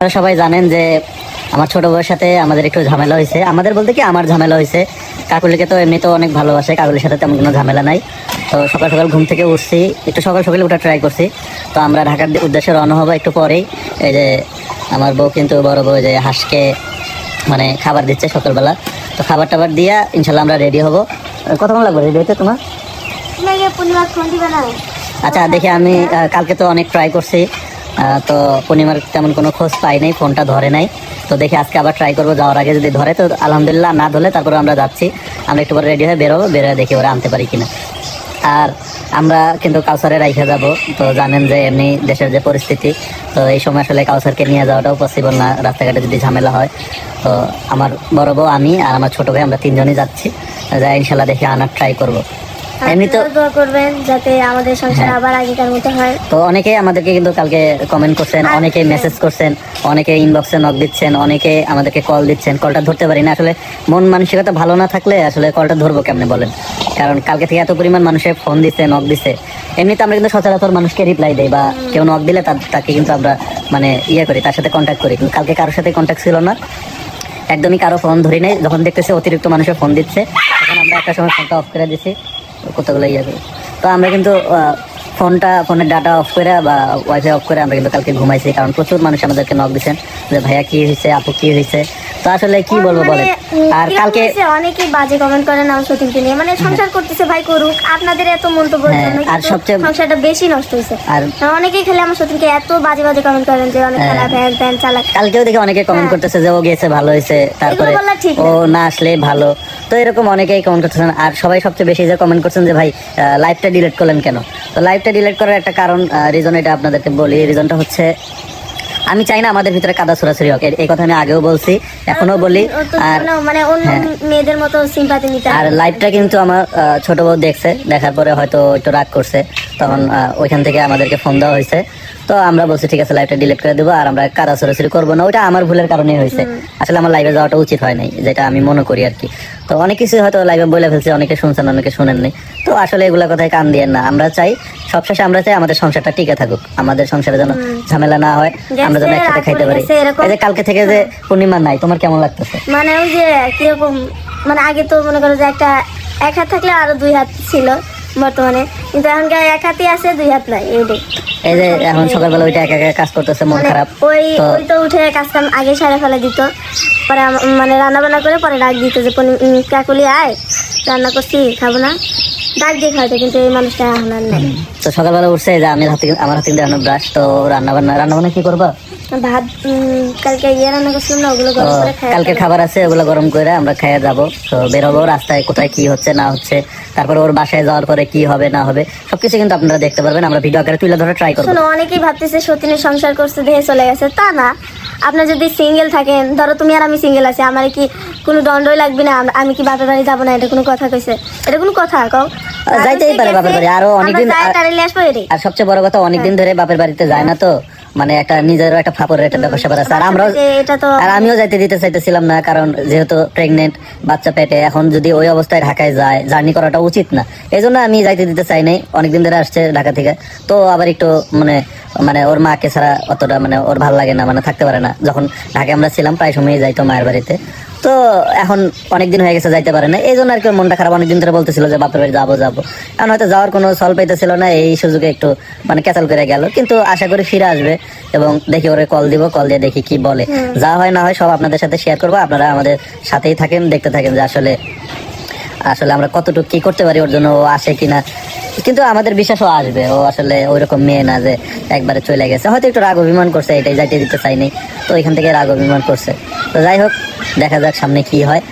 আপনারা সবাই জানেন যে আমার ছোট বউয়ের সাথে আমাদের একটু ঝামেলা হয়েছে। আমাদের বলতে কি আমার ঝামেলা হয়েছে। কাকুলিকে তো এমনি তো অনেক ভালোবাসে, কাকুলির সাথে তেমন কোনো ঝামেলা নাই। তো সকাল সকাল ঘুম থেকে উঠছি, একটু সকাল সকালে ওটা ট্রাই করছি। তো আমরা ঢাকার উদ্দেশ্যে রওনা হবো একটু পরেই। এই যে আমার বউ কিন্তু বড় বউ যে হাঁসকে মানে খাবার দিচ্ছে সকালবেলা। তো খাবার টাবার দিয়া ইনশাল্লাহ আমরা রেডি হবো। কতক্ষণ লাগবে রেডি হতে তোমার? আচ্ছা দেখি, আমি কালকে তো অনেক ট্রাই করছি, তো পূর্ণিমার তেমন কোনো খোঁজ পাই নাই, ফোনটা ধরে নাই। তো দেখি আজকে আবার ট্রাই করবো, যাওয়ার আগে যদি ধরে তো আলহামদুলিল্লাহ, না ধরলে তারপরে আমরা যাচ্ছি। আমরা একটু পরে রেডি হয়ে বেরোবো, বেরোয় দেখি ওরা আনতে পারি কিনা। আর আমরা কিন্তু কাউসারে রাইখে যাব। তো জানেন যে এমনি দেশের যে পরিস্থিতি, তো এই সময় আসলে কাউসারকে নিয়ে যাওয়াটাও পসিবল না, রাস্তাঘাটে যদি ঝামেলা হয়। তো আমার বড় বউ, আমি আর আমার ছোট ভাই, আমরা তিনজনই যাচ্ছি। যাই ইনশাল্লাহ দেখি আনার ট্রাই করবো। এমনি তো দোয়া করবেন যাতে আমাদের সংসার আবার আগেকার মতো হয়। তো অনেকেই আমাদেরকে কিন্তু কালকে কমেন্ট করছেন, অনেকেই মেসেজ করছেন, অনেকে ইনবক্সে নক দিচ্ছেন, অনেকে আমাদেরকে কল দিচ্ছেন। কলটা ধরতে পারি না আসলে, মন মানসিকতা ভালো না থাকলে আসলে কলটা ধরবো কেমনে বলেন? কারণ কালকে থেকে এত পরিমাণ মানুষের ফোন দিচ্ছে, নক দিচ্ছে। এমনিতে আমরা কিন্তু সচরাচর মানুষকে রিপ্লাই দেই, বা কেউ নক দিলে তাকে কিন্তু আমরা মানে করি, তার সাথে কন্ট্যাক্ট করি। কিন্তু কালকে কারোর সাথে কন্ট্যাক্ট ছিল না, একদমই কারো ফোন ধরি নাই। যখন দেখতেছি অতিরিক্ত মানুষের ফোন দিচ্ছে, তখন আমরা একটা সময় ফোনটা অফ করে দিছি, কতগুলো করি। তো আমরা কিন্তু ফোনের ডাটা অফ করে বা ওয়াইফাই অফ করে আমরা কিন্তু কালকে ঘুমাইছি, কারণ প্রচুর মানুষ আমাদেরকে নক দিচ্ছেন যে ভাইয়া কি হয়েছে, আপু কি হয়েছে। তো আসলে কি বলবো বলেন। আর কালকে অনেকেই বাজে কমেন্ট করেন আমার সতীনকে নিয়ে, মানে সংসার করতেছে ভাই করুক, আপনাদের এত মন্তব্য আর সবচেয়ে সংসারটা বেশি নষ্ট হয়েছে। আর অনেকেই খেলে আমার সতীনকে এত বাজে বাজে কমেন্ট করেন যে অনেক খারাপ, ভ্যান ভ্যান চালাক। কালকেও দেখি অনেকে কমেন্ট করতেছে যে ও গেছে ভালো হয়েছে, তারপরে ও না আসলে ভালো। তো এরকম অনেকেই কমেন্ট করতেছেন। আর সবাই সবচেয়ে বেশি যে কমেন্ট করছেন যে ভাই লাইভটা ডিলিট করলেন কেন? তো লাইভটা ডিলিট করার একটা কারণ, রিজন এটা আপনাদেরকে বলি। রিজনটা হচ্ছে আমি চাই না আমাদের ভিতরে কাদা ছড়াছড়ি হোক। এই কথা আমি আগেও বলছি, এখনো বলি। আর মানে অন্য মেয়েদের মতো সিম্পাথি নিতে। আর লাইভটা কিন্তু আমার ছোট বউ দেখছে, দেখার পরে হয়তো একটু রাগ করছে, তখন ওইখান থেকে আমাদেরকে ফোন দেওয়া হয়েছে। তো আমরা বলছি ঠিক আছে লাইভটা ডিলিট করে দেবো, আর আমরা কাদা ছড়াছড়ি করবো না। ওইটা আমার ভুলের কারণেই হয়েছে, আসলে আমার লাইভে যাওয়াটা উচিত হয় নাই, যেটা আমি মনে করি আর কি। তো অনেক কিছু হয়তো লাইভে বলে ফেলছে, অনেকে শুনছেন, অনেকে শুনেননি। তো আসলে এগুলা কথায় কান দিয়ে না। আমরা চাই সবশেষে আমরা চাই আমাদের সংসারটা টিকে থাকুক, আমাদের সংসারে যেন ঝামেলা না হয়, আমরা যেন একসাথে খাইতে পারি। এই যে কালকে থেকে যে পূর্ণিমা নাই, তোমার কেমন লাগতেছে? মানে ওই যে কিরকম, মানে আগে তো মনে করো যে এক হাত থাকলে আরো দুই হাত ছিল বর্তমানে, কিন্তু এখনকার এক হাতই আছে, দুই হাত নাই। এই যে এখন সকালবেলা ওইটা একা একা কাজ করতেছে, মন খারাপ। ওই তো উঠে কাজ কাম আগে সারে ফেলে দিত, পরে মানে রান্না বান্না করে পরে ডাক দিত যে কাকুলি আয়, রান্না করছি খাবো না, ডাক দিয়ে খাওয়াতো। কিন্তু এই মানুষটা এখন আর নেই। তো সকালবেলা উঠছে যে আমার হাতে কিন্তু ব্রাশ। তো রান্না বান্না কি করবা? ভাত কালকে রান্না করছিলাম না, ওগুলো গরম করে খাই। কালকে খাবার আছে, ওগুলো গরম করে আমরা খাইয়া যাবো। তো বেরোবো রাস্তায়, কোথায় কি হচ্ছে না হচ্ছে, তারপরে ওর বাসায় যাওয়ার পরে কি হবে না হবে সবকিছু কিন্তু আপনারা দেখতে পারবেন। আমরা ভিডিও আকারে তুলে ধরে ট্রাই করবো। অনেকেই ভাবতেছে সতীনের সংসার করছে দেখে চলে গেছে, তা না। আপনার যদি সিঙ্গেল থাকেন, ধরো তুমি আর আমি সিঙ্গেল আছি, আমার কি কোনো দণ্ডই লাগবে না? আমি কি বাপের বাড়ি যাবো না? এটা কোনো কথা কইছে? এটা কোনো কথা কও? যাইতেই পারে বাপের বাড়ি, আরো অনেকদিন। আর সবচেয়ে বড় কথা, অনেকদিন ধরে বাপের বাড়িতে যায় না, তো মানে একটা নিজের একটা ফাপড়ের একটা ব্যবসা আছে। আর আমিও যাইতে দিতে চাইতেছিলাম না, কারণ যেহেতু প্রেগনেন্ট, বাচ্চা পেটে, এখন যদি ওই অবস্থায় ঢাকায় যায়, জার্নি করাটা উচিত না। এই জন্য আমি যাইতে দিতে চাই নাই। অনেকদিন ধরে আসছে ঢাকা থেকে, তো আবার একটু মানে ওর মাকে ছাড়া অতটা মানে ওর ভালো লাগে না, মানে থাকতে পারে না। যখন ঢাকায় আমরা ছিলাম প্রায় সময়ই যাইতো মায়ের বাড়িতে। তো এখন অনেকদিন হয়ে গেছে যাইতে পারে না, এই জন্য আর কি মনটা খারাপ। অনেকদিন ধরে বলতেছিল যে বাপের বাড়ি যাবো। এখন হয়তো যাওয়ার কোনো সল পাইতেছিল না, এই সুযোগে একটু মানে ক্যাচাল করে গেল। কিন্তু আশা করি ফিরে আসবে, এবং দেখি ওরে কল দিয়ে দেখি কি বলে। যা হয় না হয় সব আপনাদের সাথে শেয়ার করবো। আপনারা আমাদের সাথেই থাকেন, দেখতে থাকেন যে আসলে আমরা কতটুকু কি করতে পারি ওর জন্য, ও আসে কিনা। কিন্তু আমাদের বিশ্বাসও আসবে, ও আসলে ওইরকম মেয়ে না যে একবারে চলে গেছে। হয়তো একটু রাগ অভিমান করছে, এটাই যাইতে দিতে চাইনি, তো এখান থেকে রাগ অভিমান করছে। তো যাই হোক, দেখা যাক সামনে কি হয়।